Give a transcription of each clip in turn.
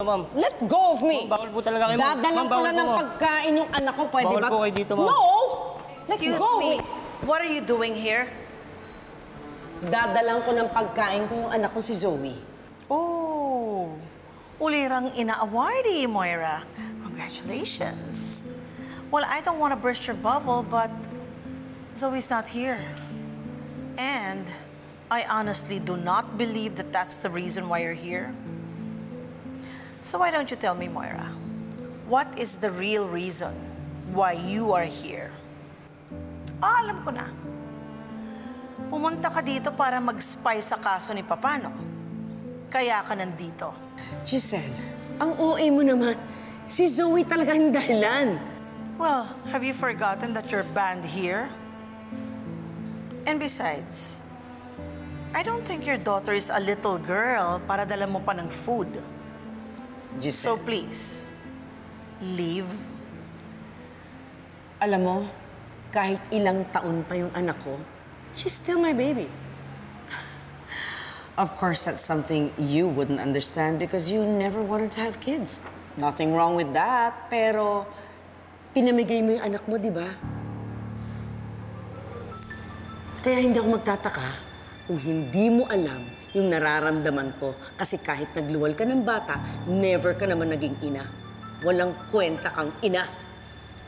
ma'am. Let go of me! Ma'am, bawal po talaga kayo. Dadalang ko lang ng pagkain yung anak ko, pwede ba? Bawal po kayo dito, ma'am. No! Excuse me. What are you doing here? Dadalang ko ng pagkain ko yung anak ko si Zoe. Oh, ulirang ina-awardee, Moira. Congratulations. Well, I don't want to burst your bubble, but Zoe's not here. And I honestly do not believe that that's the reason why you're here. So why don't you tell me, Moira, what is the real reason why you are here? Alam ko na. Pumunta ka dito para mag-spy sa kaso ni Papano. Kaya ka nandito. Giselle, ang OA mo naman. Si Zoe talaga ang dahilan. Well, have you forgotten that you're banned here? And besides, I don't think your daughter is a little girl para dala mo pa ng food. Giselle. So please, leave. Alam mo, kahit ilang taon pa yung anak ko, she's still my baby. Of course, that's something you wouldn't understand because you never wanted to have kids. Nothing wrong with that, pero pinamigay mo yung anak mo, di ba? Kaya hindi ako magtataka kung hindi mo alam yung nararamdaman ko kasi kahit nagluwal ka ng bata, never ka naman naging ina. Walang kwenta kang ina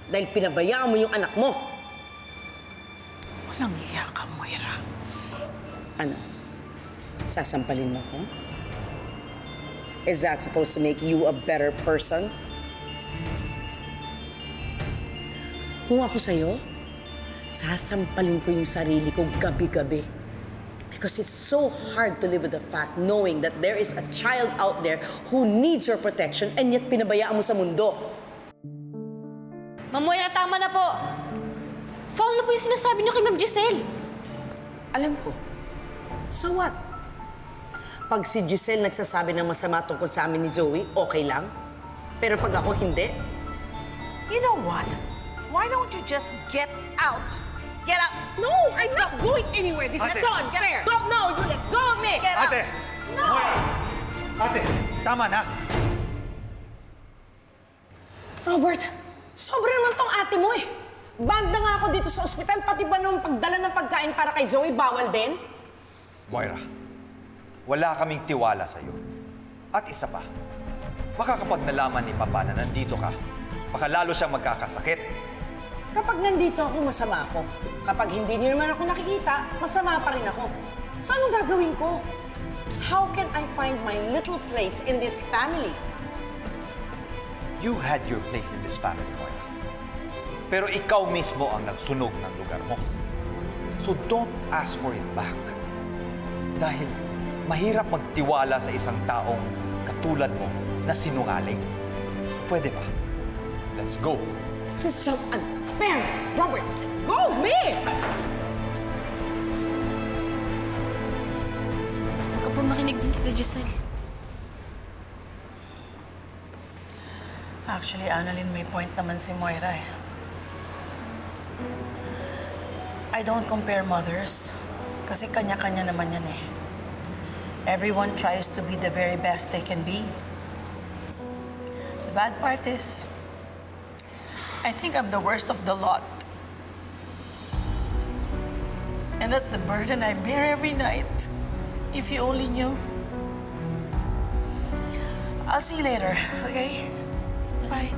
dahil pinabayaan mo yung anak mo. Walang iya ka, Moira. Ano? Sasampalin mo ko? Is that supposed to make you a better person? Kung ako sa'yo, sasampalin ko yung sarili ko gabi-gabi. Because it's so hard to live with the fact knowing that there is a child out there who needs your protection and yet pinabayaan mo sa mundo. Ma'am Moira, tama na po. Foul na po yung sinasabi niyo kay Ma'am Giselle. Alam ko. So what? Pag si Giselle nagsasabi ng masama tungkol sa amin ni Zoe, okay lang. Pero pag ako hindi, You know what? Why don't you just get out? Get out! no, I'm not going anywhere. This is so unfair. No, you let go of me. Get out! Ate! No! Moira! Ate, tama na. Robert, sobra naman tong ate mo eh. Banda nga ako dito sa ospital, pati ba nung pagdala ng pagkain para kay Zoe, bawal din? Moira, wala kaming tiwala sa'yo. At isa pa, baka kapag nalaman ni Papa na nandito ka, baka lalo siyang magkakasakit. Kapag nandito ako, masama ako. Kapag hindi niyo naman ako nakikita, masama pa rin ako. So anong gagawin ko? How can I find my little place in this family? You had your place in this family, Moira. Pero ikaw mismo ang nagsunog ng lugar mo. So don't ask for it back. Dahil mahirap magtiwala sa isang taong katulad mo na sinungaling. Pwede ba? Let's go. This is so unfair, Robert. Let go of me! Huwag ka po makinig dun, Tita Giselle. Actually, Annalyn, may point naman si Moira eh. I don't compare mothers. Kasi kanya-kanya naman yan eh. Everyone tries to be the very best they can be. The bad part is, I think I'm the worst of the lot. And that's the burden I bear every night. If you only knew. I'll see you later, okay? Bye.